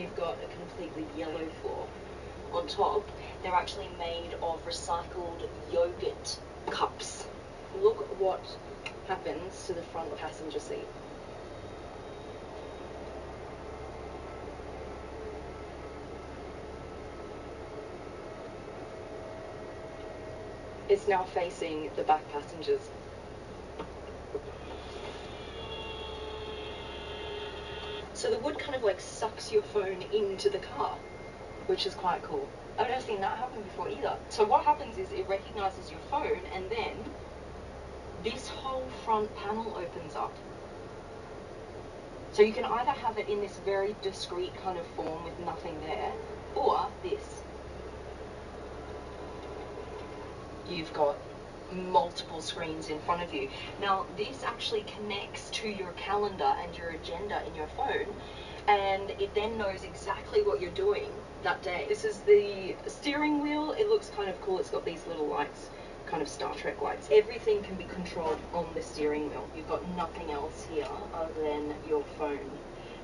you've got a completely yellow floor. On top, they're actually made of recycled yogurt cups. Look what happens to the front passenger seat. It's now facing the back passengers. So the wood kind of like sucks your phone into the car, which is quite cool. I've never seen that happen before either. So what happens is it recognizes your phone, and then this whole front panel opens up. So you can either have it in this very discreet kind of form with nothing there, or this. You've got multiple screens in front of you. Now, this actually connects to your calendar and your agenda in your phone, and it then knows exactly what you're doing that day. This is the steering wheel. It looks kind of cool. It's got these little lights, kind of Star Trek lights. Everything can be controlled on the steering wheel. You've got nothing else here other than your phone.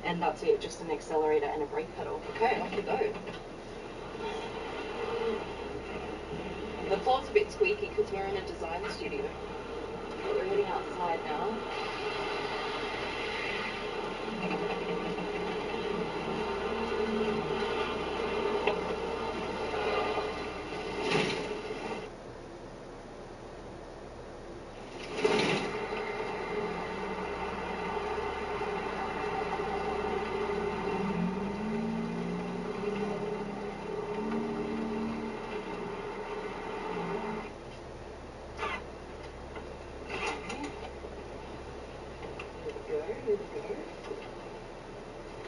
And that's it, just an accelerator and a brake pedal. Okay, off we go. The floor's a bit squeaky because we're in a design studio. But we're heading outside now. Here we go.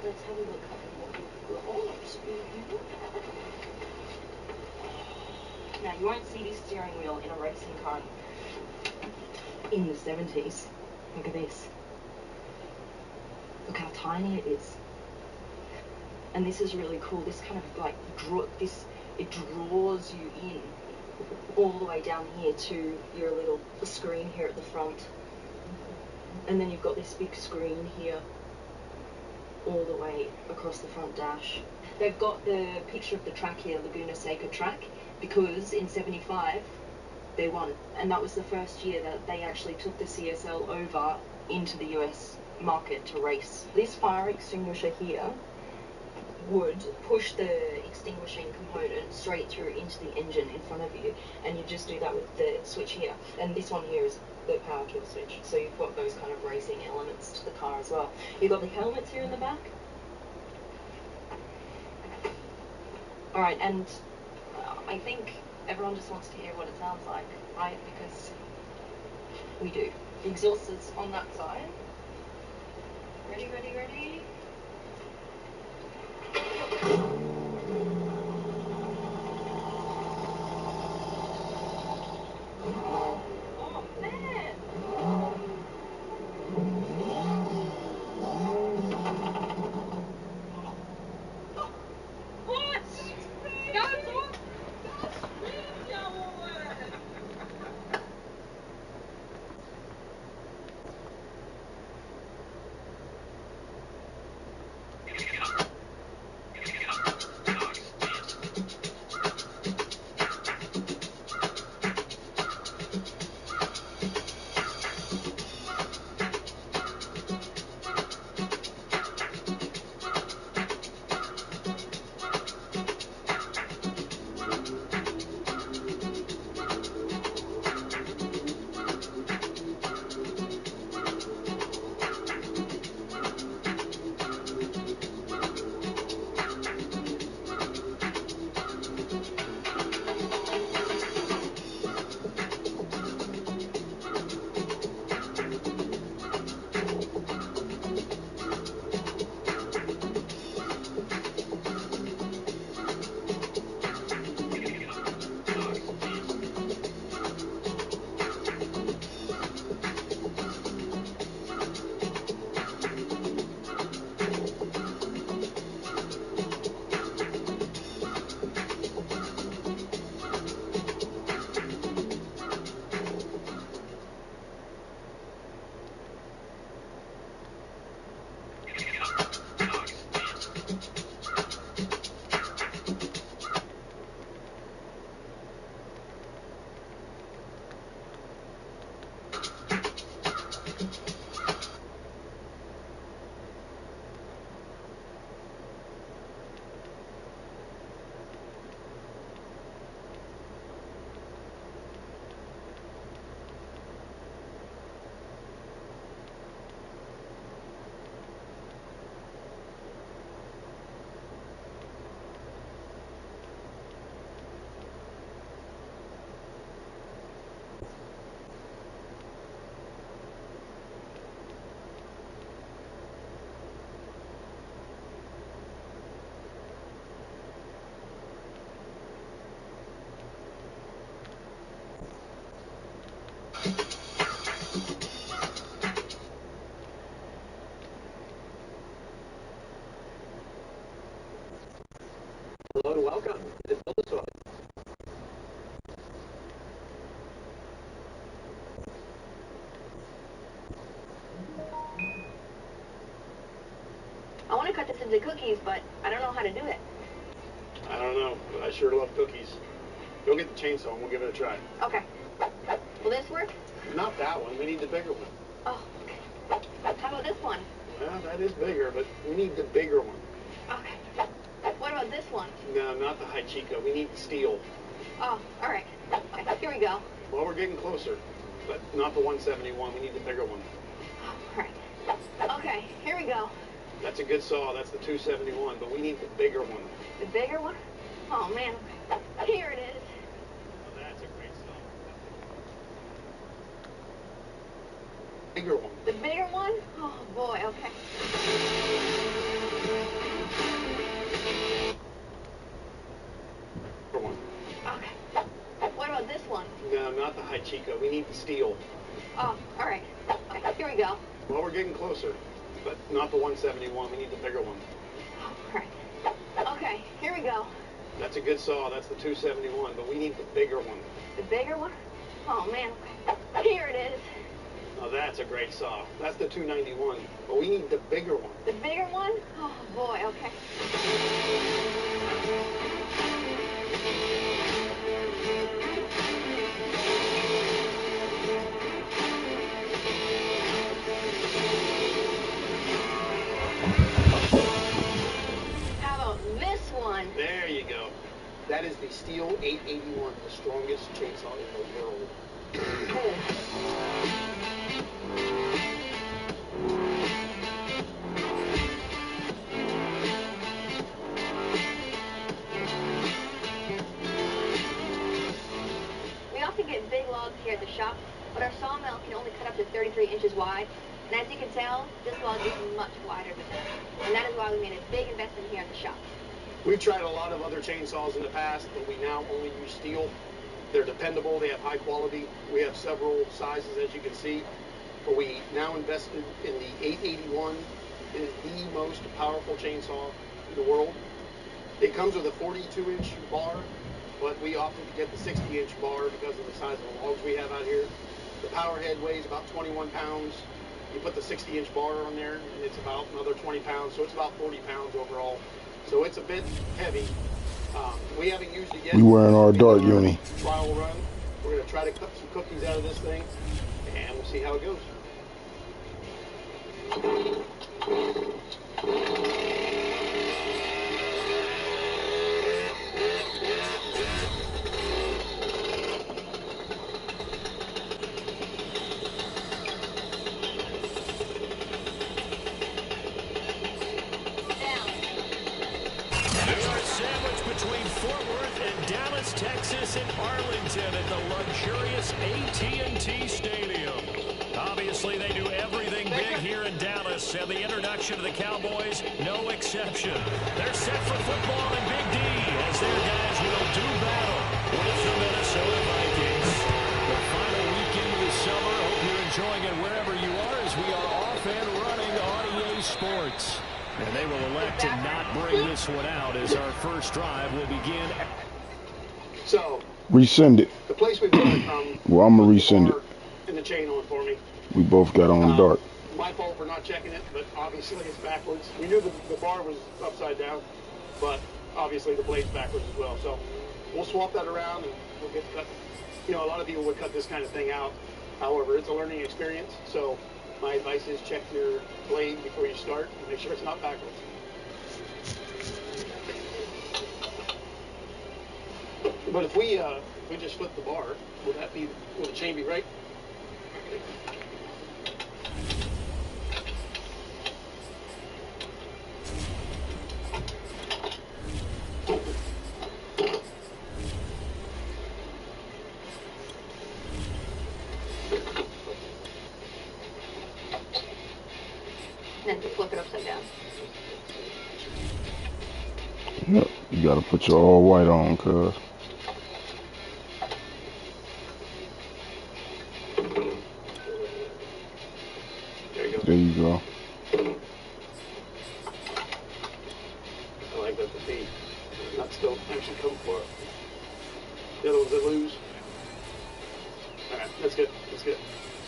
Let's have a look at what we've got. Now, you won't see this steering wheel in a racing car in the 70s. Look at this. Look how tiny it is. And this is really cool. This kind of like it draws you in all the way down here to your little screen here at the front. And then you've got this big screen here all the way across the front dash. They've got the picture of the track here, Laguna Seca track, because in 75 they won, and that was the first year that they actually took the CSL over into the US market to race. This fire extinguisher here would push the extinguishing component straight through into the engine in front of you, and you just do that with the switch here. And this one here is the power kill switch, so you've got those kind of racing elements to the car as well. You've got the helmets here in the back. Alright, and I think everyone just wants to hear what it sounds like, right? Because we do. The exhaust is on that side. Ready, ready, ready? Oh man! What? That's what? Hello and welcome. It's Melissa. I want to cut this into cookies, but I don't know how to do it. I don't know, but I sure love cookies. Go get the chainsaw and we'll give it a try. Okay. Will this work? Not that one. We need the bigger one. Oh, okay. How about this one? Well, that is bigger, but we need the bigger one. Okay. What about this one? No, not the high Chico. We need the steel. Oh, all right. Okay, here we go. Well, we're getting closer, but not the 171. We need the bigger one. All right. Okay, here we go. That's a good saw. That's the 271, but we need the bigger one. The bigger one? Oh, man. Here it is. Well, that's a great saw. Bigger one. The bigger one? Oh, boy, okay. Bigger one. Okay. What about this one? No, not the high Chico. We need the steel. Oh, all right. Okay, here we go. Well, we're getting closer, but not the 171. We need the bigger one. All right. Okay, here we go. That's a good saw. That's the 271, but we need the bigger one. The bigger one? Oh, man. Here it is. Now that's a great saw. That's the 291, but we need the bigger one. The bigger one? Oh, boy, okay. How about this one? There you go. That is the Steel 881, the strongest chainsaw in the world. We often get big logs here at the shop, but our sawmill can only cut up to 33 inches wide. And as you can tell, this log is much wider than that. And that is why we made a big investment here at the shop. We've tried a lot of other chainsaws in the past, but we now only use steel. They're dependable, they have high quality. We have several sizes, as you can see, but we now invested in the 881. It is the most powerful chainsaw in the world. It comes with a 42-inch bar, but we opted to get the 60-inch bar because of the size of the logs we have out here. The power head weighs about 21 pounds. You put the 60-inch bar on there, and it's about another 20 pounds, so it's about 40 pounds overall. So it's a bit heavy. We haven't used it yet. We wearing our dart uni. Trial run. We're going to try to cut some cookies out of this thing, and we'll see how it goes. Texas and Arlington at the luxurious AT&T Stadium. Obviously, they do everything big here in Dallas, and the introduction of the Cowboys, no exception. They're set for football in Big D as their guys will do battle with the Minnesota Vikings. The final weekend of the summer. Hope you're enjoying it wherever you are as we are off and running on EA Sports. And they will elect to not bring this one out as our first drive will begin. So, resend it. the place we've got it from. Well, I'm gonna resend it. And the chain on for me. We both got on dart. My fault for not checking it, but obviously it's backwards. We knew the bar was upside down, but obviously the blade's backwards as well. So we'll swap that around and we'll get cut. You know, a lot of people would cut this kind of thing out. However, it's a learning experience. So my advice is check your blade before you start and make sure it's not backwards. But if we just flip the bar, will the chain be right? And then flip it upside down. Yep, you gotta put your all white on, cuz. ones that defeat. Nuts don't actually come for it. The other ones that lose. All right, that's good. That's good.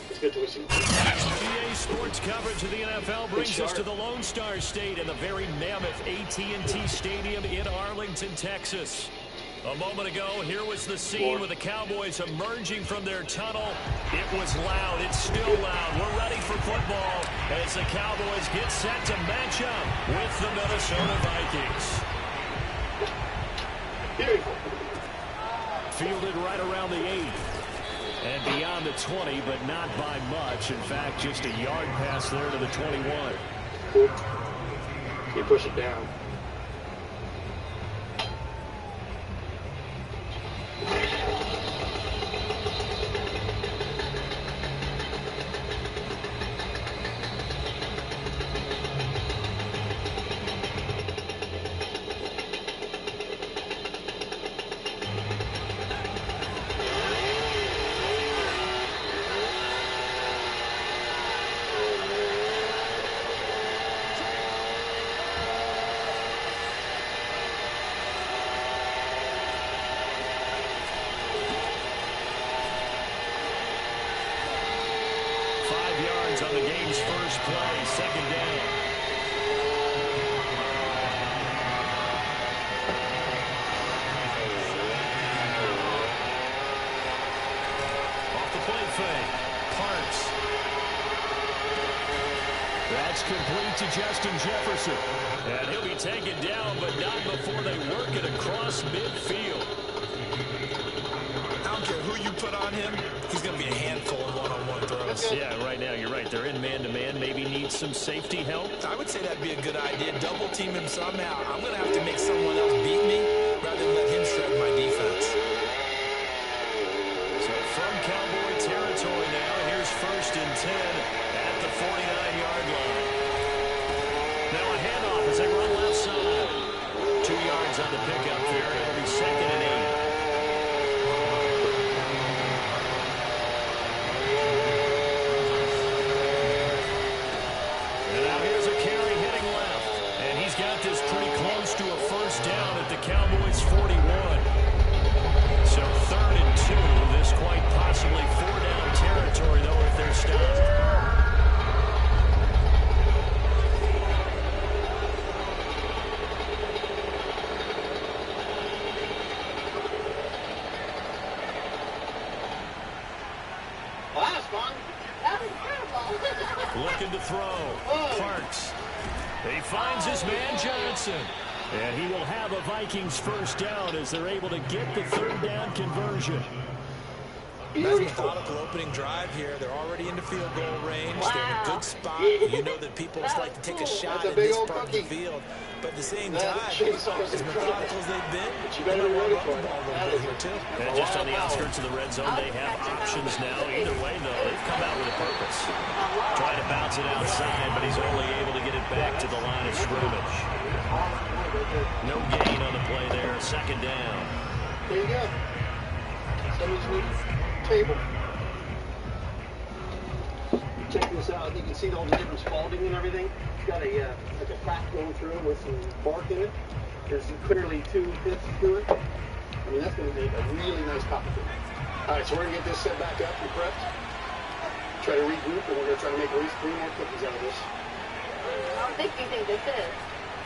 Let's get to a seat. EA Sports coverage of the NFL brings us to the Lone Star State and the very mammoth AT&T Stadium in Arlington, Texas. A moment ago, here was the scene with the Cowboys emerging from their tunnel. It was loud. It's still loud. We're ready for football as the Cowboys get set to match up with the Minnesota Vikings. Beautiful. Fielded right around the 8. And beyond the 20, but not by much. In fact, just a yard pass there to the 21. Cool. You push it down. On the game's first play, second down. Off the play fake, Parks. That's complete to Justin Jefferson. And he'll be taken down, but not before they work it across midfield. I don't care who you put on him, he's going to be a handful in one-on-one throws. Yeah, right now, you're right. They're in man-to-man. Maybe need some safety help. I would say that'd be a good idea. Double team him somehow. I'm going to have to make someone else beat me rather than let him shred my defense. So from Cowboy territory now, here's 1st and 10 at the 49-yard line. Now a handoff as they run left side. 2 yards on the pickup there. It'll be 2nd and 8. Got this pretty close to a first down at the Cowboys 41. So 3rd and 2. This quite possibly 4-down territory, though, if they're stopped. Well, that was fun. That was incredible. Looking to throw. Parks. He finds his man Johnson. And he will have a Vikings first down as they're able to get the 3rd down conversion. Nice methodical opening drive here. They're already into field goal range. Wow. They're in a good spot. You know that people just like to take a shot in this part of the field. But at the same time, as methodical as they've been, they're going to want to run the ball a little bit here, too. And just on the outskirts of the red zone, they have options now. Either way, though, they've come out with a purpose. Trying to bounce it outside, but he's only able to get it back to the line of scrimmage. No gain on the play there. 2nd down. There you go. Somebody's table. Check this out. You can see all the different spalding and everything. It's got a like a crack going through it with some bark in it. There's clearly 2 bits to it. I mean, that's going to make a really nice copy. All right, so we're going to get this set back up and prepped. Try to regroup, and we're going to try to make at least 3 more cookies out of this. How big do you think this is?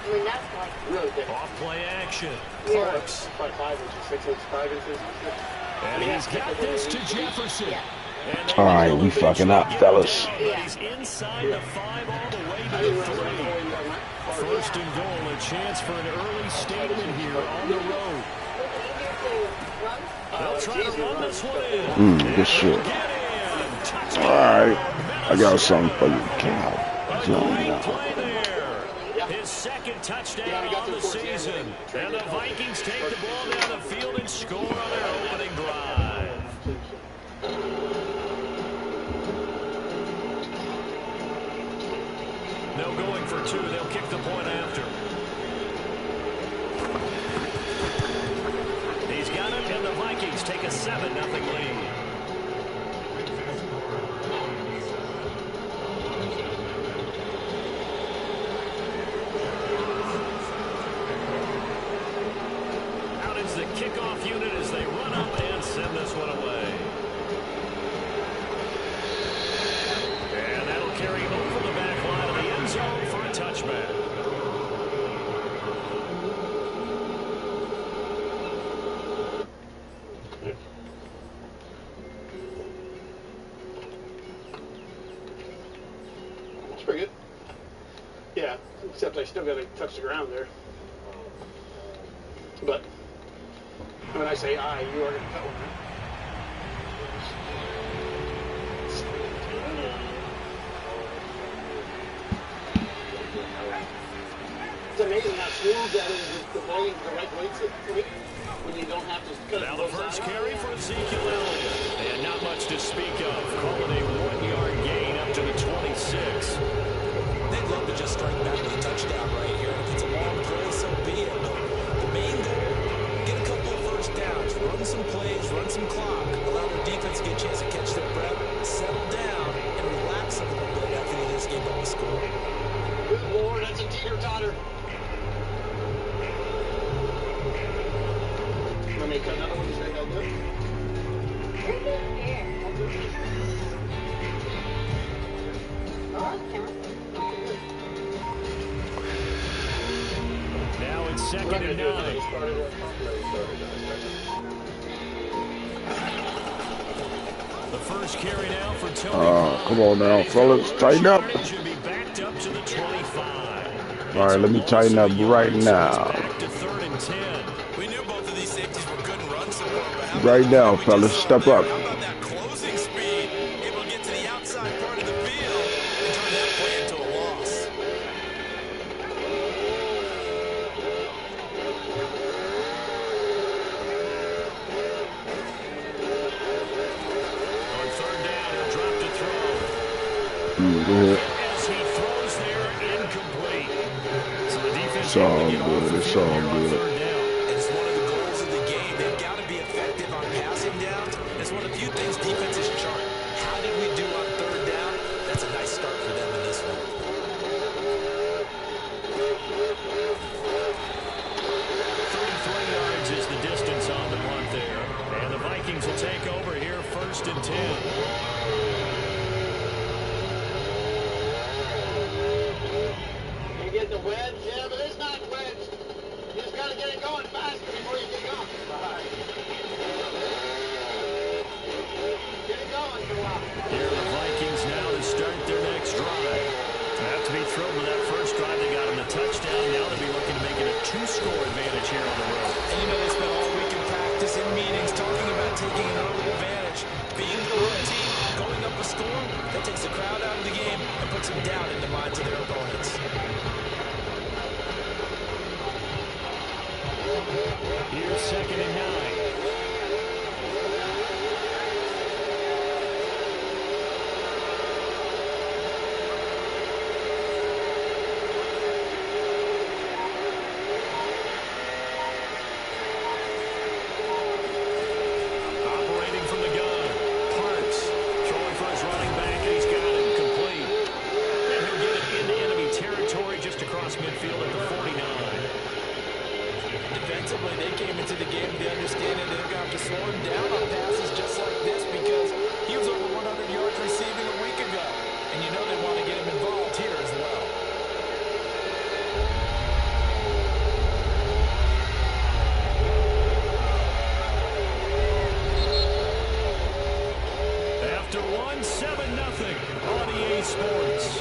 I mean, that's like really big. Off play action. Yeah. Probably 5 inches, 6 inches, 5 inches. And he's got this to Jefferson. yeah. All right, we fucking up, fellas. But he's inside the 5 all the way to the 3. 1st and goal, a chance for an early statement here on the road. They'll try to run this one in. Good shit. All right, I got something for you, Cal. Play there. His 2nd touchdown on the season. And the Vikings take the ball down the field and score on their opening drive. No going for 2. They'll kick the point after. He's got it, and the Vikings take a 7-0 lead. Except I still got to touch the ground there. But when I say you are going to cut one. It's amazing how smooth that is with the blade, the right weights when you don't have to cut it. Now the first carry for Ezekiel Elliott. And not much to speak of. Call it a 1-yard gain up to the 26. They'd love to just strike back with a touchdown right here. If it's a long play, so be it. The main goal, get a couple of first downs, run some plays, run some clock, allow their defense to get a chance to catch their breath, settle down, and relax a little bit after they just gave up a score. Good Lord, that's a teeter-totter. Let me cut another one to say how good. Now it's 2nd and 9. The first carry now for Tony. Come on now, fellas, tighten up. Should be backed up to the 25. All right, let me tighten up right now. Back to 3rd and 10. We knew both of these safeties were good and run support, but how Right now, fellas, step up. How about that closing speed? Able to get to the outside part of the field and turn that play into a loss. On 3rd down, he'll drop to throw. Go ahead. As he throws there, incomplete. So the defense It's all able to get off good, the it's field all here on good. 3rd down. It's one of the goals of the game. They've got to be effective on passing downs. It's one of the few things defenses chart. How did we do on 3rd down? That's a nice start for them in this one. 33 yards is the distance on the punt there. And the Vikings will take over here 1st and 10. You get the wedge? Yeah, but it's not wedged. You just got to get it going faster before you get going. Get it going, come on. Here are the Vikings now to start their next drive. Have to be thrilled with that first drive. They got them the touchdown. Now they'll be looking to make it a 2-score advantage here on the road. And you know they spent all week in practice and meetings talking about taking an early advantage. Being the road team, going up a score, that takes the crowd out of the game and puts them down in the minds of their opponents. Here's 2nd and 9. Operating from the gun. Parks throwing for his running back, and he's got it complete. And he'll get it into enemy territory just across midfield at the 49. Defensively, they came into the game with the understanding they're going to have to slow him down on passes just like this because he was over 100 yards receiving a week ago. And you know they want to get him involved here as well. After 1-7-0 on EA Sports.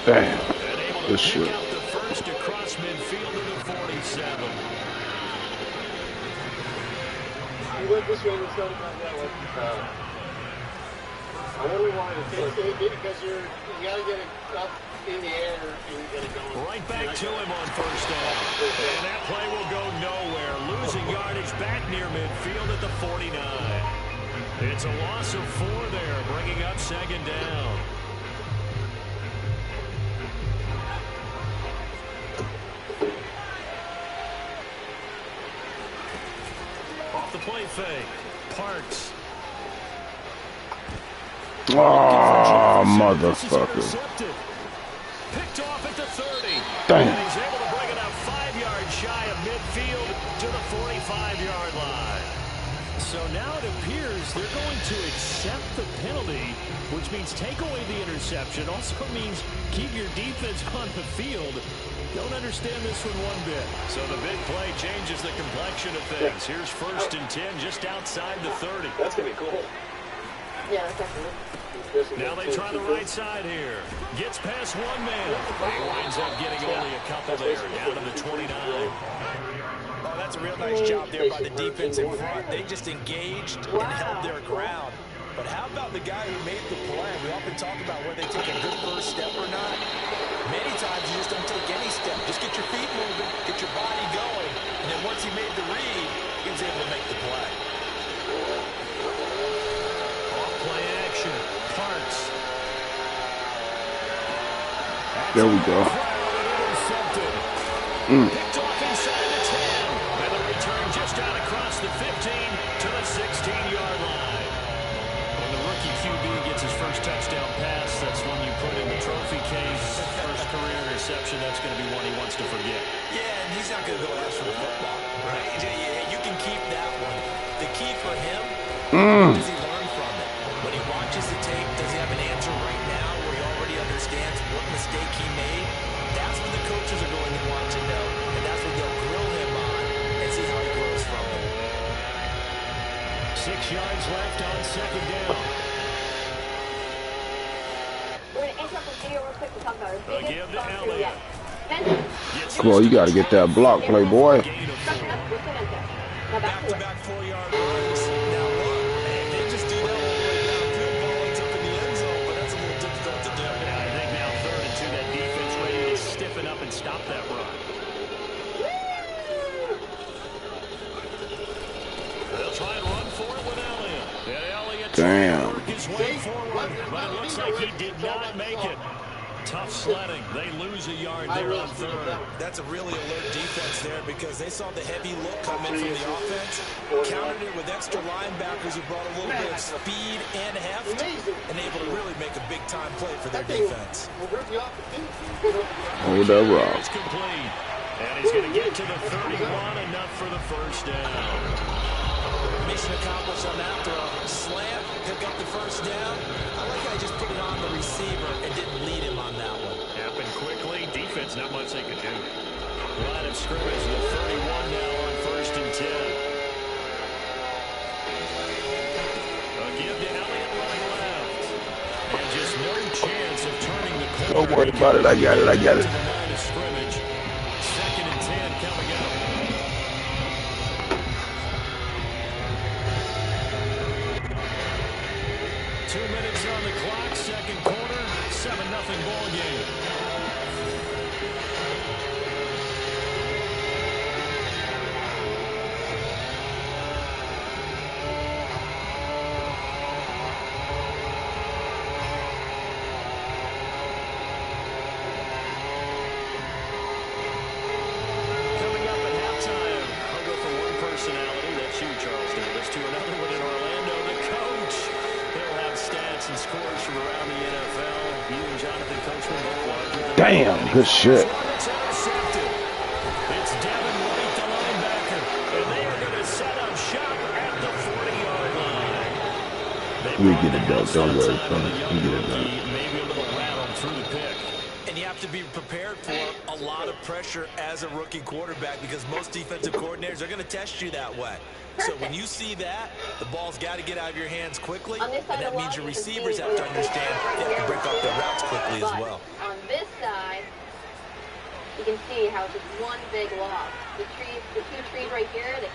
Damn. This shit. Out the first across midfield to the 47. You went this way instead of that way. I really wanted to take it because you got to get it up in the air and get it going. Right back to him on 1st down. And that play will go nowhere. Losing yardage back near midfield at the 49. It's a loss of 4 there, bringing up 2nd down. Off the play fake. Parks. Oh, motherfucker. Picked off at the 30. Damn. And he's able to bring it up 5 yards shy of midfield to the 45-yard line. So now it appears they're going to accept the penalty, which means take away the interception. Also means keep your defense on the field. Don't understand this one bit. So the big play changes the complexion of things. Here's 1st and 10 just outside the 30. That's going to be cool. Yeah, that's definitely. Now they try the right side here. Gets past one man. He winds up getting only a couple there, down to the 29. Oh, that's a real nice job there by the defense in front. They just engaged and held their ground. But how about the guy who made the play? We often talk about whether they take a good first step or not. Many times you just don't take any step. Just get your feet moving, get your body going. And then once he made the read, he was able to make the play. Play action. Parks. There we go. Picked off inside the 10. And the return just out across the 15 to the 16-yard line. When the rookie QB gets his first touchdown pass, that's one you put in the trophy case. First career interception, that's going to be one he wants to forget. Yeah, and he's not going to go ask for the football, right? You can keep that one. The key for him, does he learn from it? When he watches the tape, does he have an answer right now where he already understands what mistake he made? That's what the coaches are going to want to know, and that's what they'll grill him on and see how he grows from it. 6 yards left on 2nd down. We're going to interrupt the video real quick to talk about our biggest Give to sponsor Elliott. yet. Come on, you got to get that block play, boy. Now back to it. Back-to-back 4-yard runs. Now look, they just do that all the way downfield. Ball ends up in the end zone, but that's a little difficult to do. Yeah, I think now 3rd and 2, that defense ready to stiffen up and stop that run. They'll try and run for it with Elliott. And Elliott Damn. work his way forward, but it looks like he did not make it. Tough sledding. They lose a yard there on 3rd. That's a really alert defense there because they saw the heavy look come in from the offense, countered it with extra linebackers who brought a little bit of speed and heft, and able to really make a big-time play for their defense. Hold that rock. It's complete. And he's going to get to the 31, enough for the first down. Mission accomplished on that throw. Slam, pick up the first down. I like how he just put it on the receiver and didn't lead him on that one. Happened quickly. Defense, not much they could do. Line of scrimmage, the 31 now on 1st and 10. A give to Elliott running left. And just no chance of turning the corner. Don't worry about it. I got it. I got it. To the line of scrimmage. 2nd and 10 coming up. On the clock, 2nd quarter, 7-0 ball game. Coming up at halftime, I'll go from one personality, that's you, Charles Davis, to another one in Orlando, the coach. He'll have stats and scores from around the NFL. You and Jonathan Coachman both larger than Damn, good shit. It's intercepted. It's Devin White, the linebacker, and they are going to set up shop at the 40-yard line. We get it done. Don't worry, son. We get it done. Maybe a little rattle through the pick. And you have to be prepared for a lot of pressure as a rookie quarterback because most defensive coordinators are going to test you that way. So when you see that, the ball's got to get out of your hands quickly, and that means your receivers have to understand they have to break off their routes quickly as well. On this side, you can see how it's just one big loss. The two trees right here that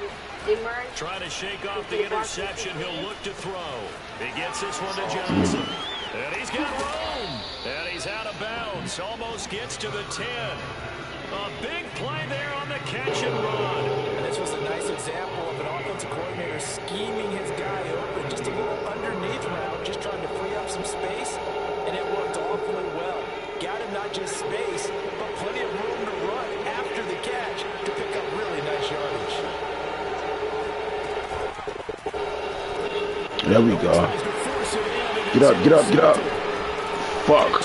they merge. Trying to shake off the interception. He'll look to throw. He gets this one to Johnson. And he's got room. And he's out of bounds. Almost gets to the 10. A big play there on the catch and run. And this was a nice example of an offensive coordinator scheming his guy open. Just a little underneath route, just trying to free up some space. And it worked awfully well. Got him not just space, but plenty of room to run after the catch to pick up really nice yardage. There we go. Get up, get up, get up. Fuck.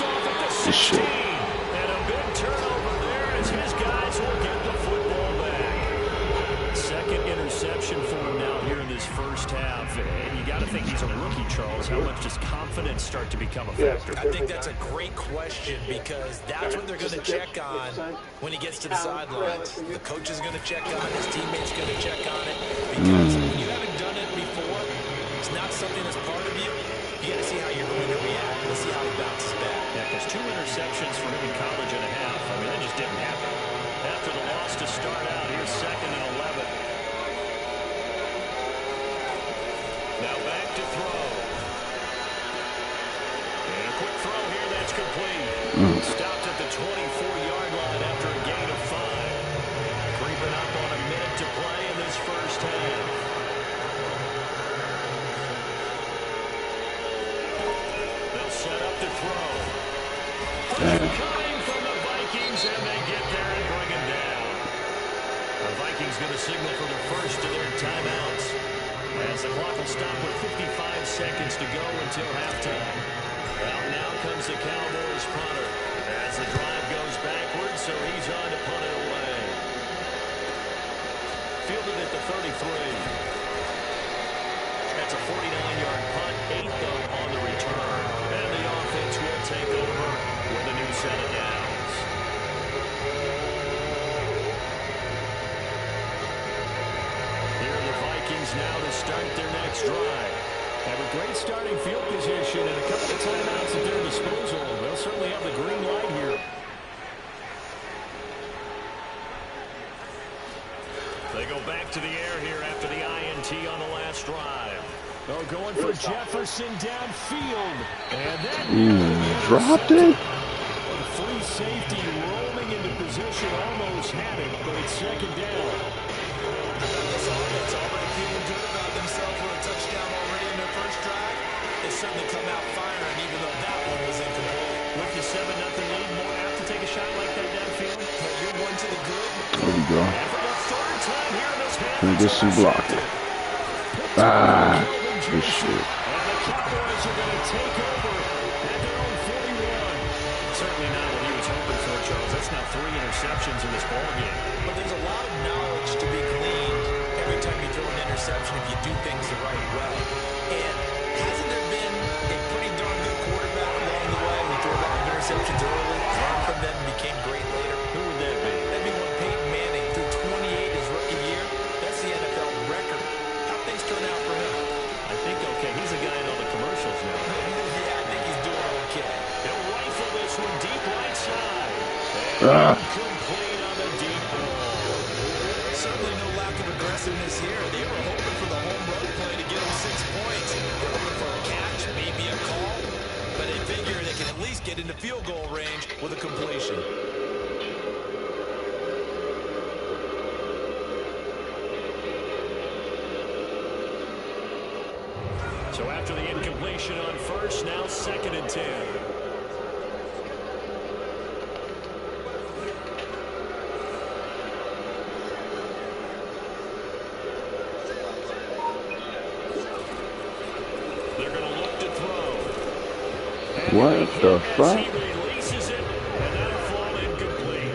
This shit. And a big turnover there as his guys will get the football back. Second interception for him now here in this first half. And you got to think he's a rookie, Charles. How much does confidence start to become a factor? I think that's a great question because that's what they're going to check on when he gets to the sidelines. The coach is going to check on it. His teammates going to check on it. Because when you haven't done it before, it's not something that's part of you. You got to see how you're going to react. Let's see how he bounces back. Yeah, because 2 interceptions for him in college and a half. I mean, that just didn't happen. After the loss to start out, here's 2nd and 11. Now back to throw. And a quick throw here, that's complete. Stopped at the 24-yard line after a gain of 5. Creeping up on a minute to play in this first half. They'll set up the throw. Coming from the Vikings, and they get there and bring him down. The Vikings going to signal for the first of their timeouts, as the clock will stop with 55 seconds to go until halftime. Out now comes the Cowboys punter as the drive goes backwards, so he's on to punt it away. Fielded at the 33. That's a 49-yard punt, 8 though on the return. And the offense will take over with a new set of downs. Here are the Vikings now to start their next drive. Have a great starting field position and a couple of timeouts at their disposal. They'll certainly have the green light here. They go back to the air here after the INT on the last drive. Oh, going for Jefferson downfield. And then Dropped it. Free safety roaming into position, almost had it, but it's 2nd down. This offense already feeling good about themselves for a touchdown already in their first drive. They certainly come out firing, even though that one was incomplete. With the 7-0 lead, more apt to take a shot like that downfield. But you're one to the good. There we go. And for the 3rd time here in this half, Can I get some blocking? Good shit. and the Cowboys are going to take over at their own 41. Certainly not what he was hoping for, Charles. That's now 3 interceptions in this ballgame. But there's a lot of knowledge to be gleaned every time you throw an interception if you do things the right way. And hasn't there been a pretty darn good quarterback along the way who threw out interceptions early, learned from them, and became great later? Who would that be? That'd be one Peyton Manning threw 28 his rookie year. That's the NFL record. How things turn out for him? I think, okay, he's a guy in all the commercials now. Yeah, I think he's doing okay. He'll rifle this one deep right side. And complete on the deep ball. Certainly no lack of aggressiveness here. They were hoping for the home run play to get them 6 points. They're hoping for a catch, maybe a call. But they figure they can at least get into field goal range with a completion. So after the incompletion on first, now 2nd and 10. They're going to look to throw. What the fuck? He releases it, and that'll fall incomplete.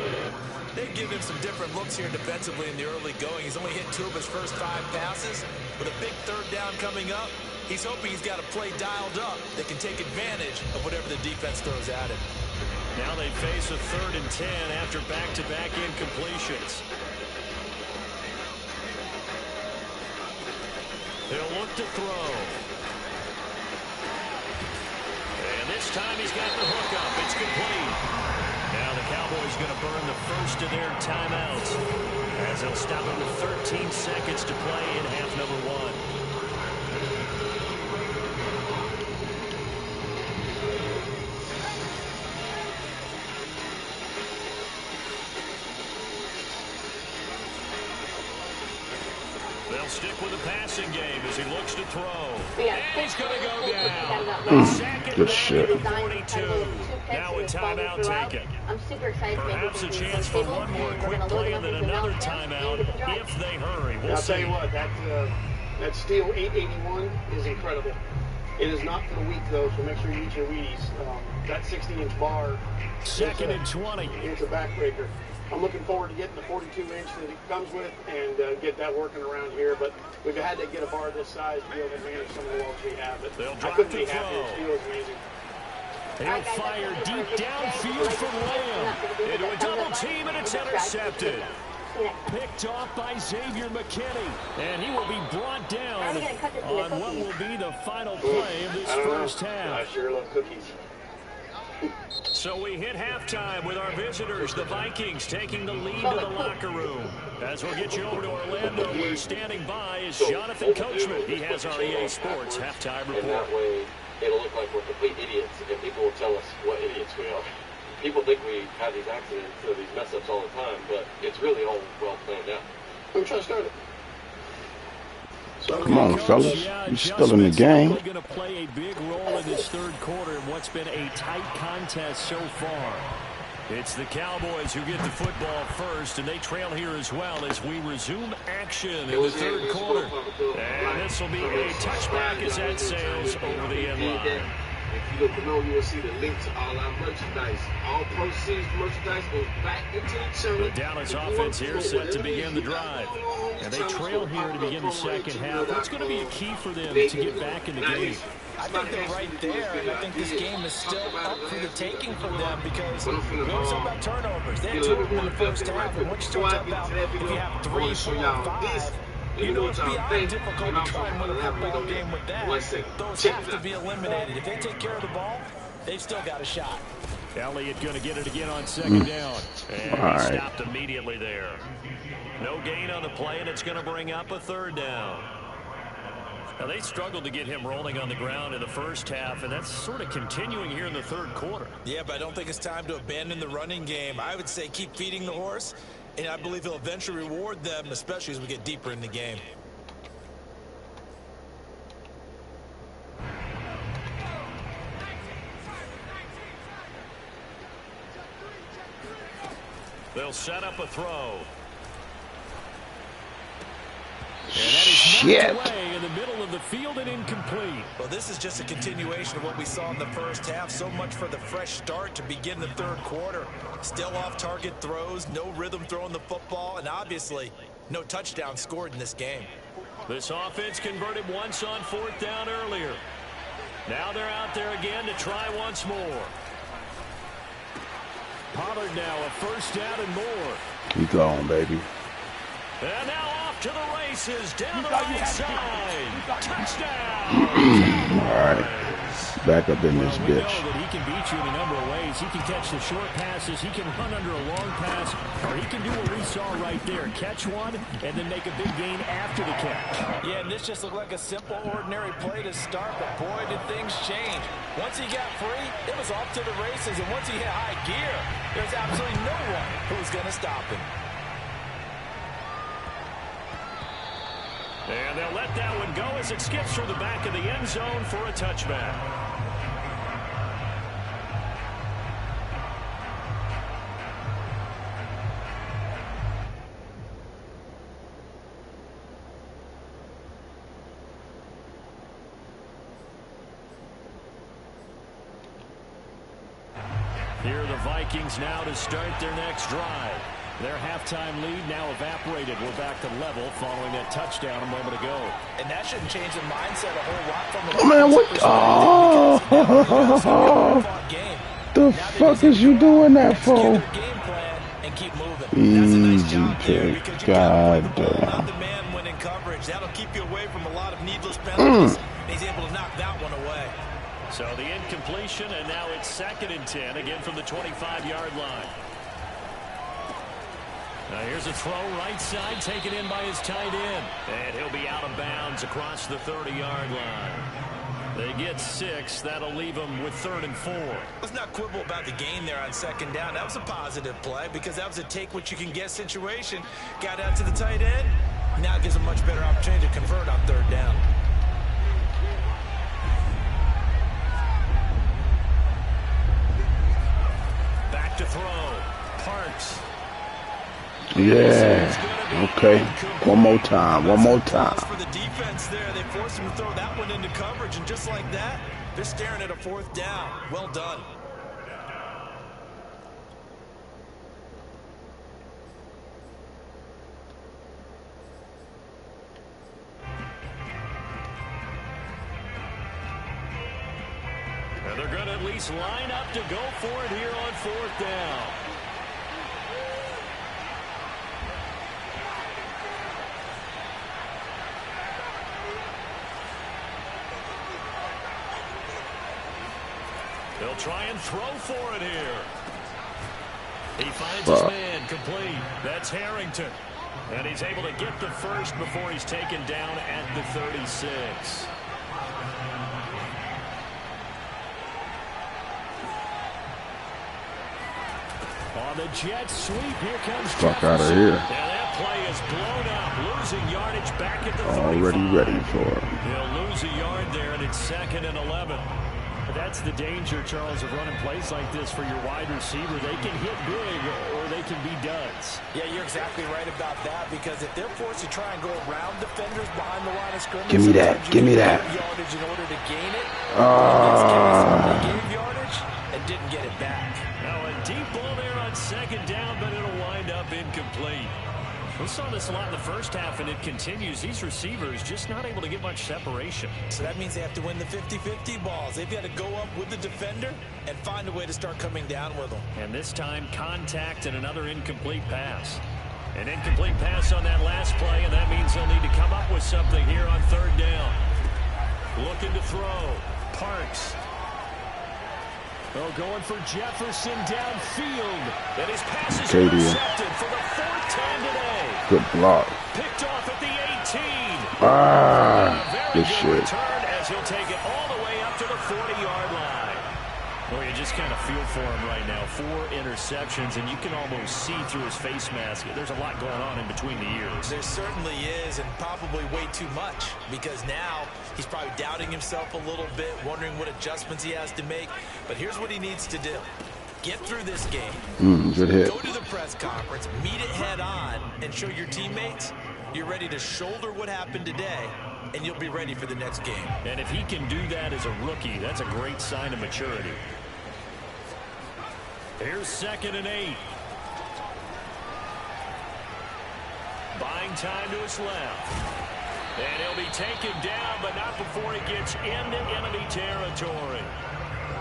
They've given him some different looks here defensively in the early going. He's only hit 2 of his first 5 passes. With a big 3rd down coming up, he's hoping he's got a play dialed up that can take advantage of whatever the defense throws at him. Now they face a 3rd and 10 after back-to-back incompletions. They'll look to throw. And this time he's got the hook up. It's complete. Now the Cowboys going to burn the first of their timeouts as they'll stop it with 13 seconds to play in half number 1. They'll stick with the passing game as he looks to throw. And he's going to go down. Good shit. 42. Now a timeout taken. I'm super excited. Perhaps a chance for one more quick play and then another timeout if they hurry. We'll I'll see. tell you what, that Steel 881 is incredible. It is not for the weak, though, so make sure you eat your Wheaties. That 60-inch bar. 2nd and 20. It's a backbreaker. I'm looking forward to getting the 42-inch that it comes with and get that working around here. But we've had to get a bar this size to be able to manage some of the lows we have. But I couldn't be happier. It was amazing. He'll fire deep downfield from Lamb into a double team, and it's intercepted. Picked off by Xavier McKinney, and he will be brought down on what will be the final play of this first half. I sure love cookies. So we hit halftime with our visitors, the Vikings, taking the lead to the locker room. As we'll get you over to Orlando, where standing by is Jonathan Coachman. He has our EA Sports halftime report. And that way, it'll look like we're complete idiots, and people will tell us what idiots we are. People think we have these accidents or these mess-ups all the time, but it's really all well planned out. Let me try to start it. Come on, fellas. You're still in the game. Going to play a big role in this third quarter in what's been a tight contest so far. It's the Cowboys who get the football first, and they trail here as well as we resume action in the third quarter. And this will be a touchback as that sails over the end line. If you look below, you will see the link to all our merchandise. All proceeds merchandise goes back into the channel. The Dallas offense here set to begin the drive. And they trail here to begin the second half. What's going to be a key for them to get back in the game? I think they're right there, and I think this game is still up for the taking for them because we always talk about turnovers. They had 2 of them in the first half, and what you talk about if you have 3, 4, 5, you know it's beyond difficult to try and win a football game with that. Those have to be eliminated. If they take care of the ball, they've still got a shot. Elliott going to get it again on second down. And he stopped immediately there. No gain on the play, and it's going to bring up a third down. Now, they struggled to get him rolling on the ground in the first half, and that's sort of continuing here in the third quarter. Yeah, but I don't think it's time to abandon the running game. I would say keep feeding the horse, and I believe he'll eventually reward them, especially as we get deeper in the game. They'll set up a throw. Shit. Away in the middle of the field and incomplete. Well, this is just a continuation of what we saw in the first half. So much for the fresh start to begin the third quarter. Still off-target throws, no rhythm throwing the football, and obviously no touchdown scored in this game. This offense converted once on 4th down earlier. Now they're out there again to try once more. Pollard now a first down and more. Keep going, baby. And now off to the races, down the right side. Touchdown! All right. Back up in this bitch. We know that he can beat you in a number of ways. He can catch the short passes. He can run under a long pass. Or he can do what we saw right there. Catch one and then make a big gain after the catch. Yeah, and this just looked like a simple, ordinary play to start. But boy, did things change. Once he got free, it was off to the races. And once he hit high gear, there's absolutely no one who's going to stop him. And they'll let that one go as it skips through the back of the end zone for a touchback. Here are the Vikings now to start their next drive. Their halftime lead now evaporated. We're back to level following that touchdown a moment ago. And that shouldn't change the mindset a whole lot from the Man, what the fuck is you doing that for? Easy pick. God damn. The man when in coverage. That'll keep you away from a lot of needless penalties. He's able to knock that one away. So the incompletion, and now it's 2nd and 10, again from the 25-yard line. Now here's a throw right side taken in by his tight end. And he'll be out of bounds across the 30-yard line. They get 6. That'll leave them with 3rd and 4. Let's not quibble about the gain there on 2nd down. That was a positive play because that was a take-what-you-can-get situation. Got out to the tight end. Now it gives a much better opportunity to convert on 3rd down. Back to throw. Parks. Yeah. Okay. One more time. One more time. For the defense there, they forced him to throw that one into coverage, and just like that, they're staring at a 4th down. Well done. And they're going to at least line up to go for it here on 4th down. They'll try and throw for it here. He finds his man complete. That's Harrington. And he's able to get the first before he's taken down at the 36. On the jet sweep, here comes Fuck out of here. And that play is blown up, losing yardage back at the 35. Already ready for him. He'll lose a yard there, and it's 2nd and 11. That's the danger, Charles, of running plays like this for your wide receiver. They can hit big or they can be duds. Yeah, you're exactly right about that, because if they're forced to try and go around defenders behind the line of scrimmage, give me that. Give me that. Yardage in order to gain it. They gave yardage and didn't get it back. Now a deep ball there on 2nd down, but it'll wind up incomplete. We saw this a lot in the first half, and it continues. These receivers just not able to get much separation. So that means they have to win the 50-50 balls. They've got to go up with the defender and find a way to start coming down with them. And this time, contact and another incomplete pass. An incomplete pass on that last play, and that means they'll need to come up with something here on 3rd down. Looking to throw. Parks. Oh, going for Jefferson downfield. And his pass is intercepted for the 4th time today. Good block. Picked off at the 18. Good shit. Return as he'll take it all the way up to the 40-yard line. Well, you just kind of feel for him right now. 4 interceptions, and you can almost see through his face mask. There's a lot going on in between the ears. There certainly is, and probably way too much, because now he's probably doubting himself a little bit, wondering what adjustments he has to make. But here's what he needs to do. Get through this game. Good hit. Go to the press conference, meet it head on, and show your teammates you're ready to shoulder what happened today, and you'll be ready for the next game. And if he can do that as a rookie, that's a great sign of maturity. Here's 2nd and 8. Buying time to his left. And he'll be taken down, but not before he gets into enemy territory.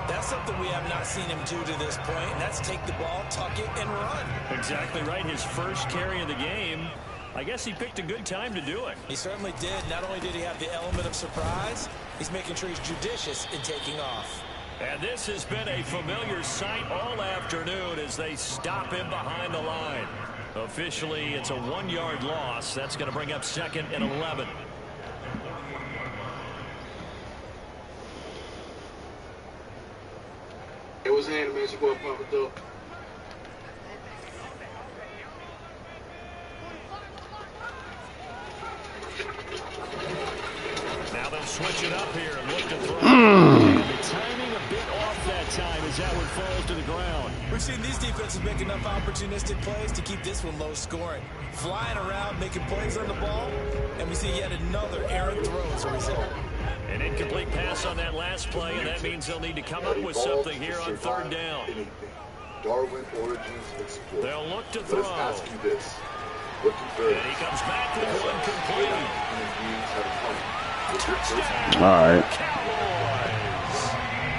That's something we have not seen him do to this point, and that's take the ball, tuck it, and run. Exactly right. His first carry of the game. I guess he picked a good time to do it. He certainly did. Not only did he have the element of surprise, he's making sure he's judicious in taking off. And this has been a familiar sight all afternoon as they stop him behind the line. Officially, it's a 1-yard loss. That's going to bring up 2nd and 11. It was an animation boy pumping though. Now they'll switch it up here and look to throw. The timing a bit off that time as that one falls to the ground. We've seen these defenses make enough opportunistic plays to keep this one low scoring. Flying around, making plays on the ball, and we see yet another errant throw as a result. An incomplete pass on that last play, and that means they'll need to come up with something here on 3rd down. Darwin Origins Explorer. They'll look to throw. Let's ask you this. What And he comes back with one complete. Touchdown, all right. Cowboys.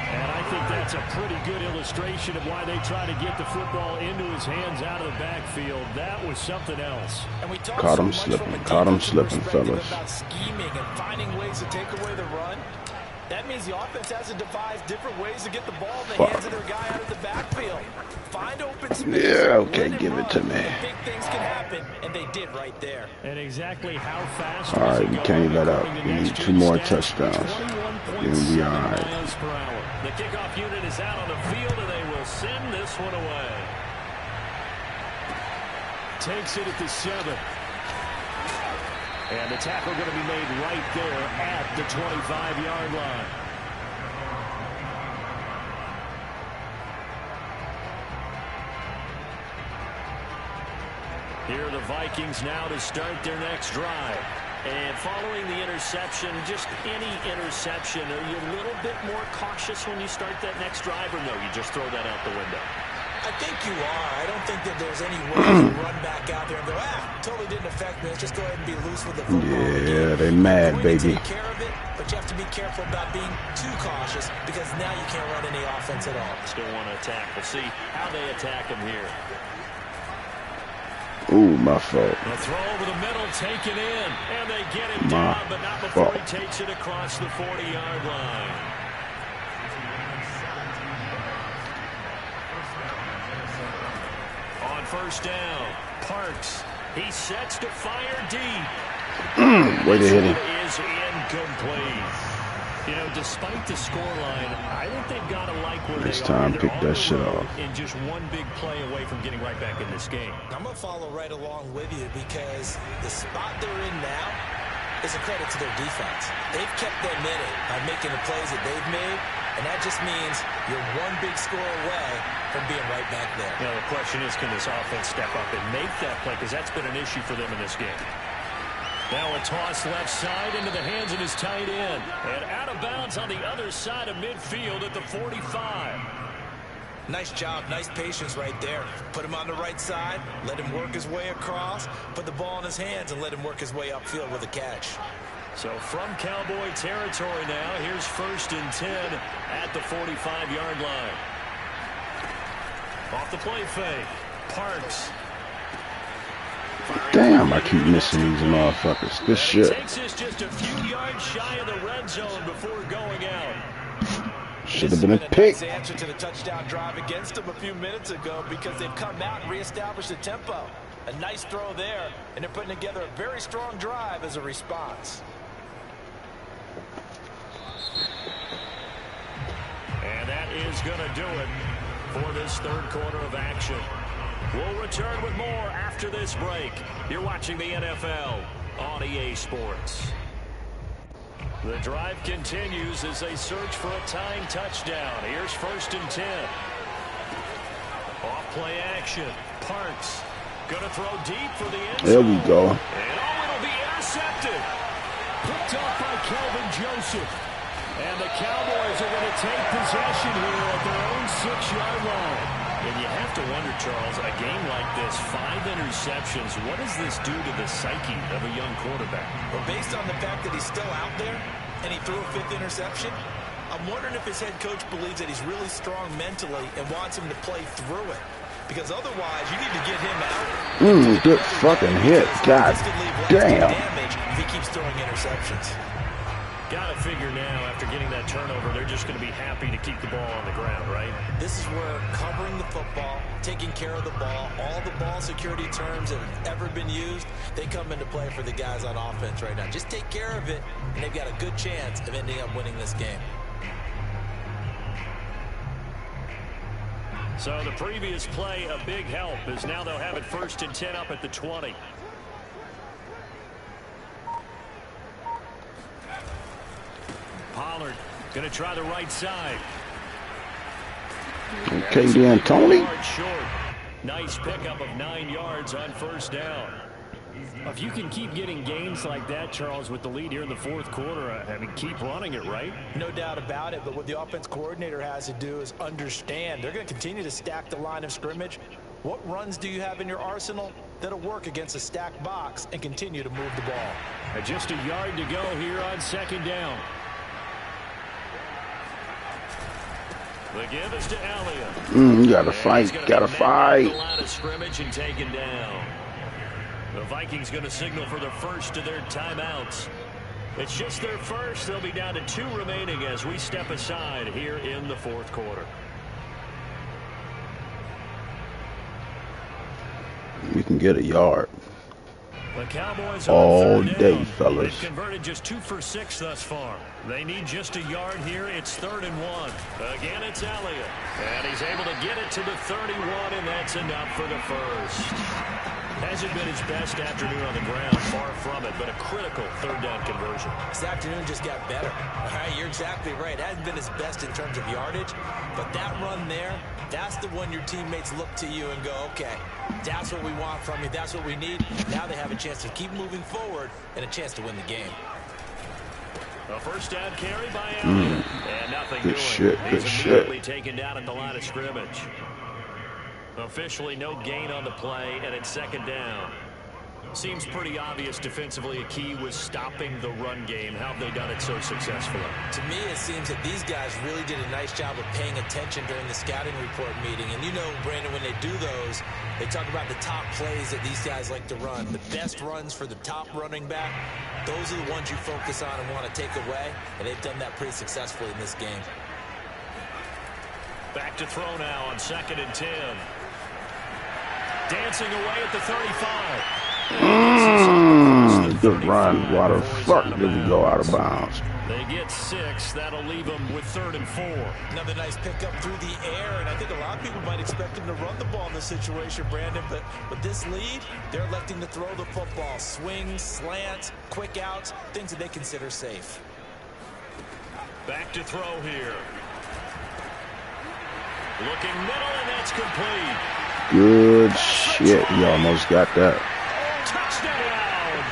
And I think that's a pretty good illustration of why they try to get the football into his hands out of the backfield. That was something else. And we Caught him slipping. Caught him slipping, fellas. About scheming and finding ways to take away the run. That means the offense has to devise different ways to get the ball in the hands of their guy out of the backfield. Find open space. Yeah, okay, give it to me. Big things can happen, and they did right there. And exactly how fast. All right, we can't let up. We need 2 more touchdowns. Then we all right. The kickoff unit is out on the field, and they will send this one away. Takes it at the 7. And the tackle going to be made right there at the 25-yard line. Here are the Vikings now to start their next drive. And following the interception, just any interception, are you a little bit more cautious when you start that next drive, or no, you just throw that out the window? I think you are. I don't think that there's any way to run back out there and go, totally didn't affect me. Let's just go ahead and be loose with the football. Yeah, they mad, baby. Take care of it, but you have to be careful about being too cautious because now you can't run any offense at all. Still want to attack. We'll see how they attack him here. Ooh, my fault. The throw over the middle, taken in, and they get him down, but not before he takes it across the 40-yard line. On first down, Parks. He sets to fire deep. Way to hit him. Is incomplete. You know, despite the scoreline, I think they've got to like where this they are. time, pick that shit off. And just one big play away from getting right back in this game. I'm going to follow right along with you because the spot they're in now is a credit to their defense. They've kept them in it by making the plays that they've made, and that just means you're one big score away from being right back there. Now, the question is, can this offense step up and make that play? Because that's been an issue for them in this game. Now a toss left side into the hands of his tight end. And out of bounds on the other side of midfield at the 45. Nice job, nice patience right there. Put him on the right side, let him work his way across, put the ball in his hands, and let him work his way upfield with a catch. So from Cowboy territory now, here's 1st and 10 at the 45-yard line. Off the play fake, Parks. Damn, I keep missing these motherfuckers. Good shit. Takes us just a few yards shy of the red zone before going out. Should have been a pick. Nice answer to the touchdown drive against them a few minutes ago because they've come out and reestablished the tempo. A nice throw there, and they're putting together a very strong drive as a response. And that is going to do it for this third quarter of action. We'll return with more after this break. You're watching the NFL on EA Sports. The drive continues as they search for a tying touchdown. Here's 1st and 10. Off play action. Parks going to throw deep for the end zone. There we go. And it'll be intercepted. Picked off by Kelvin Joseph. And the Cowboys are going to take possession here at their own 6-yard line. And you have to wonder, Charles, a game like this, 5 interceptions, what does this do to the psyche of a young quarterback? Well, based on the fact that he's still out there and he threw a 5th interception, I'm wondering if his head coach believes that he's really strong mentally and wants him to play through it. Because otherwise, you need to get him out. Good fucking hit. God damn. Damage if he keeps throwing interceptions. Got to figure now, after getting that turnover, they're just going to be happy to keep the ball on the ground, right? This is where covering the football, taking care of the ball, all the ball security terms that have ever been used, they come into play for the guys on offense right now. Just take care of it, and they've got a good chance of ending up winning this game. So the previous play, a big help, as now they'll have it 1st and 10 up at the 20. Pollard going to try the right side. Okay, then, Tony. Short. Nice pickup of 9 yards on 1st down. If you can keep getting gains like that, Charles, with the lead here in the 4th quarter, I mean, keep running it, right? No doubt about it, but what the offense coordinator has to do is understand they're going to continue to stack the line of scrimmage. What runs do you have in your arsenal that'll work against a stacked box and continue to move the ball? Just a yard to go here on 2nd down. The give is to Elliott. You gotta fight. Gotta fight. The line of scrimmage and taken down. The Vikings going to signal for the first of their timeouts. It's just their first. They'll be down to 2 remaining as we step aside here in the 4th quarter. We can get a yard. The Cowboys all on third day, down. fellas. They've converted just 2 for 6 thus far. They need just a yard here. It's 3rd and 1. Again, it's Elliott. And he's able to get it to the 31, and that's enough for the first. Hasn't been his best afternoon on the ground, far from it, but a critical 3rd down conversion. This afternoon just got better. All right, you're exactly right. It hasn't been his best in terms of yardage, but that run there, that's the one your teammates look to you and go, okay, that's what we want from you. That's what we need. Now they have a chance to keep moving forward and a chance to win the game. A first down carry by Elliott. And nothing Good doing. shit, good He's shit. immediately taken down at the line of scrimmage. Officially no gain on the play, and it's 2nd down. Seems pretty obvious defensively a key was stopping the run game. How have they done it so successfully? To me, it seems that these guys really did a nice job of paying attention during the scouting report meeting. And you know, Brandon, when they do those, they talk about the top plays that these guys like to run. The best runs for the top running back, those are the ones you focus on and want to take away. And they've done that pretty successfully in this game. Back to throw now on 2nd and 10. Dancing away at the 35. Good run. Why the fuck did we go out of bounds? They get 6. That'll leave them with 3rd and 4. Another nice pickup through the air, and I think a lot of people might expect him to run the ball in this situation, Brandon, but with this lead, they're electing to throw the football. Swings, slants, quick outs, things that they consider safe. Back to throw here. Looking middle, and that's complete. Good shit. He almost got that. Touchdown.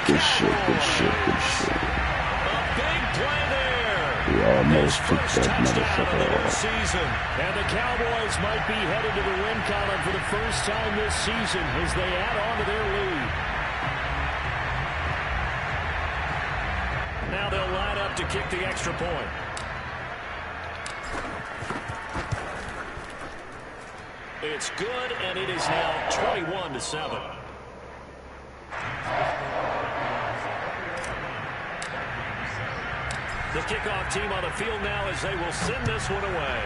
Good shit, good shit, good shit. A big play there. He almost took First that touchdown of the motherfucker off. season. And the Cowboys might be headed to the win column for the first time this season as they add on to their lead. Now they'll line up to kick the extra point. It's good, and it is now 21-7. The kickoff team on the field now as they will send this one away.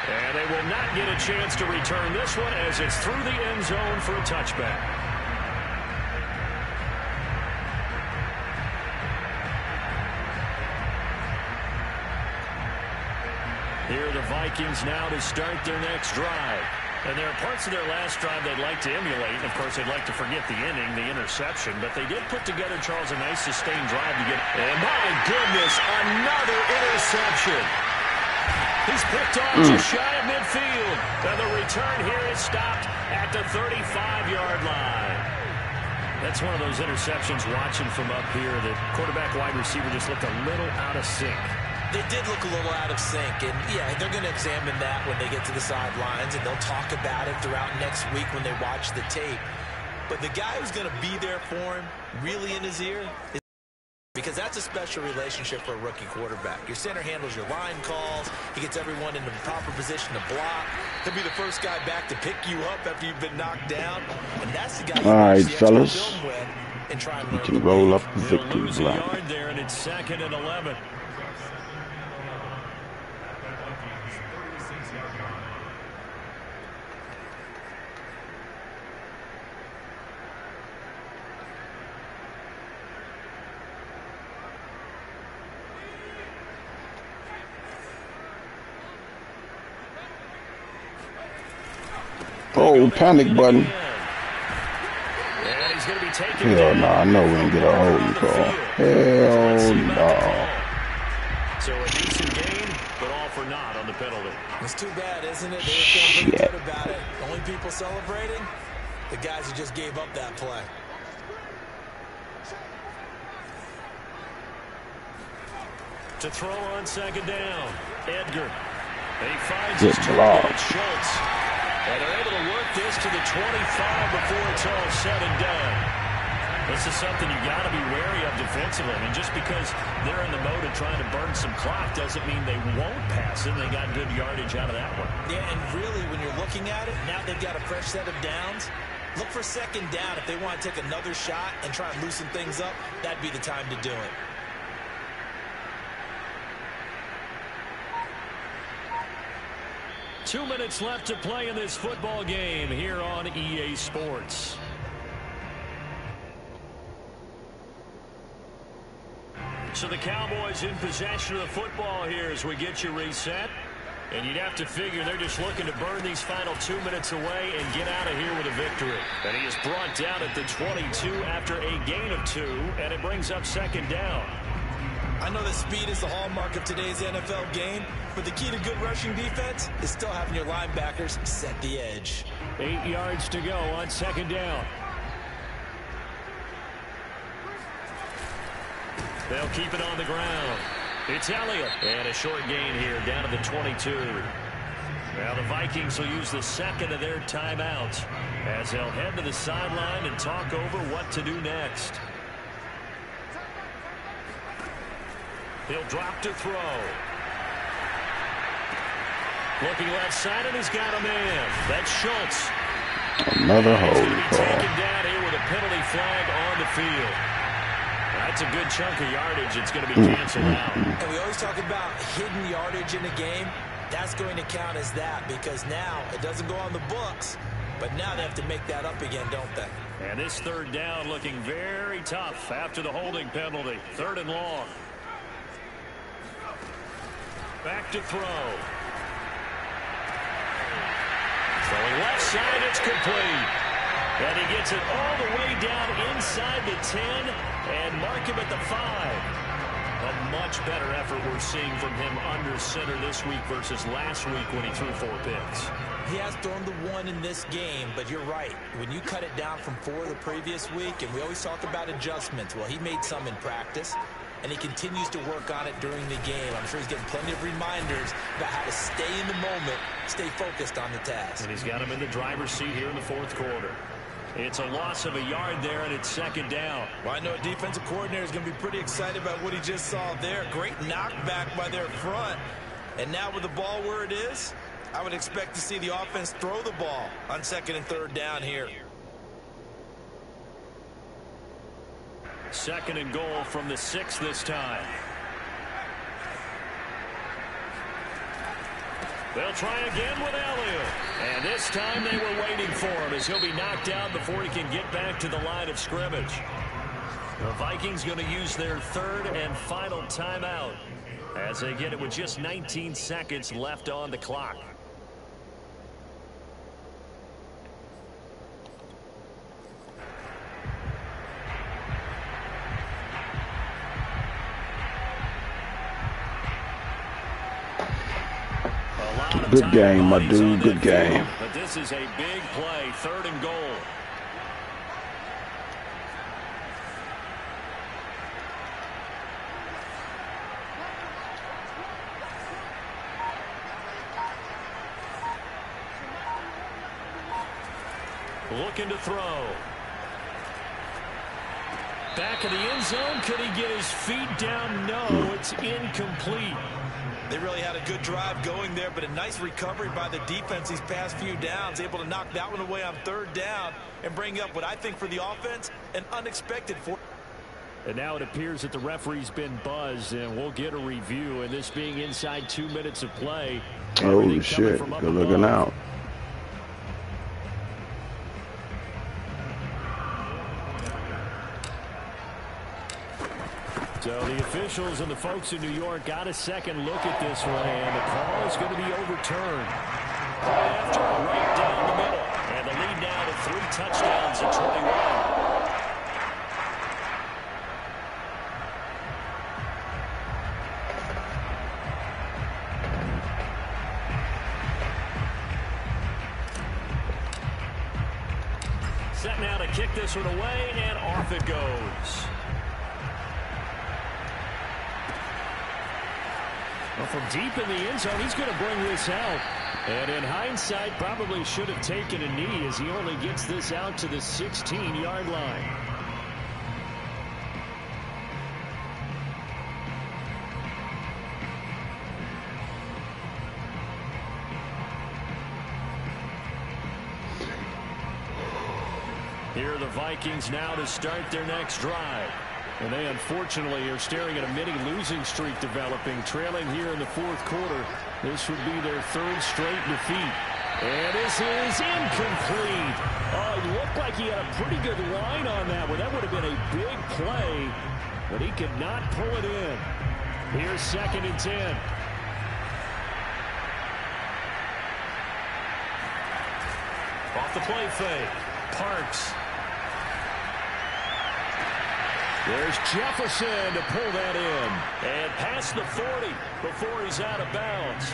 And they will not get a chance to return this one as it's through the end zone for a touchback. Here are the Vikings now to start their next drive. And there are parts of their last drive they'd like to emulate. Of course, they'd like to forget the inning, the interception. But they did put together, Charles, a nice sustained drive to get... And my goodness, another interception. He's picked off just shy of midfield. And the return here is stopped at the 35-yard line. That's one of those interceptions watching from up here. The quarterback wide receiver just looked a little out of sync. They did look a little out of sync, and yeah, they're going to examine that when they get to the sidelines, and they'll talk about it throughout next week when they watch the tape. But the guy who's going to be there for him, really in his ear, is because that's a special relationship for a rookie quarterback. Your center handles your line calls. He gets everyone in the proper position to block. He'll be the first guy back to pick you up after you've been knocked down, and that's the guy you All right, watch the fellas. extra film with and try and We learn can the roll way. up the They'll victory lose a lap. yard there, and it's 2nd and 11. Oh, panic button. And he's going to be taken Hell down. no, I know we didn't get a holding call. Hell no. So a decent gain, but all for naught on the penalty. It's too bad, isn't it? They were feeling pretty Shit. good about it. Only people celebrating, the guys who just gave up that play. To throw on 2nd down, Edgar. He finds Good his block. target, Schultz. And they're able to work this to the 25 before it's all said and done. This is something you got to be wary of defensively. I mean, just because they're in the mode of trying to burn some clock doesn't mean they won't pass it. They got good yardage out of that one. Yeah, and really, when you're looking at it, now they've got a fresh set of downs. Look for 2nd down. If they want to take another shot and try and loosen things up, that'd be the time to do it. 2 minutes left to play in this football game here on EA Sports. So the Cowboys in possession of the football here as we get you reset. And you'd have to figure they're just looking to burn these final 2 minutes away and get out of here with a victory. And he is brought down at the 22 after a gain of 2, and it brings up second down. I know that speed is the hallmark of today's NFL game, but the key to good rushing defense is still having your linebackers set the edge. 8 yards to go on second down. They'll keep it on the ground. It's Elliott. And a short gain here down to the 22. Now the Vikings will use the second of their timeouts as they'll head to the sideline and talk over what to do next. He'll drop to throw. Looking left side, and he's got a man. That's Schultz. Another He's going to be hold taken call. down here with a penalty flag on the field. That's a good chunk of yardage. It's going to be canceled out. And we always talk about hidden yardage in a game. That's going to count as that because now it doesn't go on the books, but now they have to make that up again, don't they? And this third down looking very tough after the holding penalty. 3rd and long. Back to throw. Throwing left side, it's complete. And he gets it all the way down inside the 10 and mark him at the 5. A much better effort we're seeing from him under center this week versus last week when he threw 4 picks. He has thrown the 1 in this game, but you're right. When you cut it down from 4 the previous week, and we always talk about adjustments, well, he made some in practice, and he continues to work on it during the game. I'm sure he's getting plenty of reminders about how to stay in the moment, stay focused on the task. And he's got him in the driver's seat here in the 4th quarter. It's a loss of a yard there, and it's second down. Well, I know a defensive coordinator is going to be pretty excited about what he just saw there. Great knockback by their front. And now with the ball where it is, I would expect to see the offense throw the ball on 2nd and 3rd down here. 2nd and goal from the 6 this time. They'll try again with Elliott. And this time they were waiting for him as he'll be knocked out before he can get back to the line of scrimmage. The Vikings going to use their 3rd and final timeout as they get it with just 19 seconds left on the clock. Good game, my dude. Good game. But this is a big play, 3rd and goal. Looking to throw. Back of the end zone. Could he get his feet down? No, it's incomplete. They really had a good drive going there, but a nice recovery by the defense these past few downs, able to knock that one away on 3rd down and bring up what I think for the offense, an unexpected fourth. And now it appears that the referee's been buzzed, and we'll get a review, and this being inside 2 minutes of play. Oh, shit. Good looking out. So the officials and the folks in New York got a second look at this one, and the call is going to be overturned. After right down the middle, and the lead now to 3 touchdowns at 21. Set now to kick this one away, and off it goes. Well, from deep in the end zone, he's going to bring this out. And in hindsight, probably should have taken a knee as he only gets this out to the 16-yard line. Here are the Vikings now to start their next drive. And they unfortunately are staring at a mini losing streak developing, trailing here in the fourth quarter. This would be their third straight defeat. And this is incomplete. Oh, it looked like he had a pretty good line on that one. That would have been a big play, but he could not pull it in. Here's 2nd and 10. Off the play fake. Parks. There's Jefferson to pull that in. And past the 40 before he's out of bounds.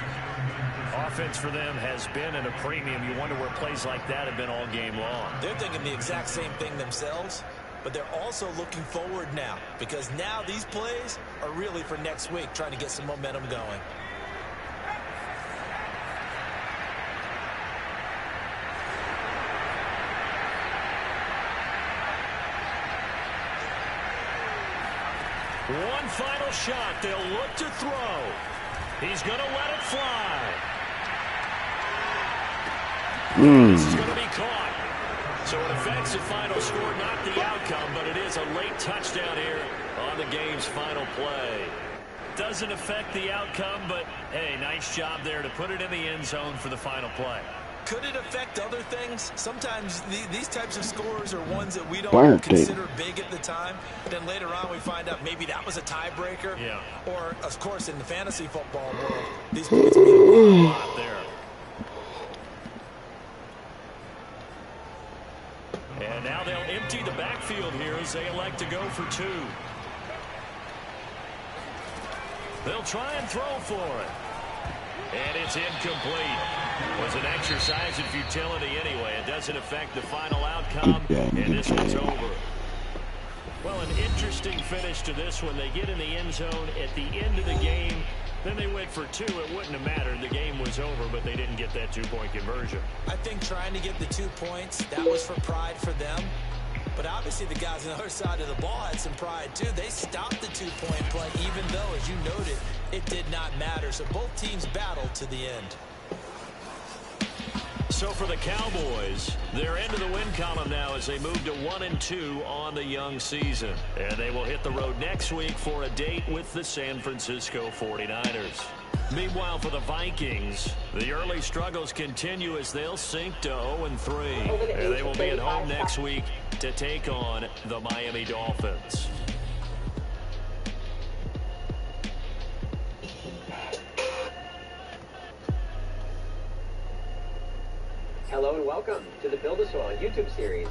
Offense for them has been at a premium. You wonder where plays like that have been all game long. They're thinking the exact same thing themselves, but they're also looking forward now, because now these plays are really for next week, trying to get some momentum going. One final shot. They'll look to throw. He's going to let it fly. This is going to be caught. So it affects the final score, not the outcome, but it is a late touchdown here on the game's final play. Doesn't affect the outcome, but, hey, nice job there to put it in the end zone for the final play. Could it affect other things? Sometimes these types of scores are ones that we don't consider big at the time. Then later on we find out maybe that was a tiebreaker. Yeah. Or, of course, in the fantasy football world, these points mean a lot there. And now they'll empty the backfield here as they elect to go for 2. They'll try and throw for it. And it's incomplete. It was an exercise in futility anyway. It doesn't affect the final outcome, and this one's over. Well, an interesting finish to this one. They get in the end zone at the end of the game. Then they went for 2. It wouldn't have mattered. The game was over, but they didn't get that 2-point conversion. I think trying to get the 2 points, that was for pride for them. But obviously the guys on the other side of the ball had some pride too. They stopped the 2-point play, even though, as you noted, it did not matter. So both teams battled to the end. So for the Cowboys, they're into the win column now as they move to 1-2 on the young season. And they will hit the road next week for a date with the San Francisco 49ers. Meanwhile, for the Vikings, the early struggles continue as they'll sink to 0-3. And they will be at home next week to take on the Miami Dolphins. Hello and welcome to the Build-A-Soil YouTube series.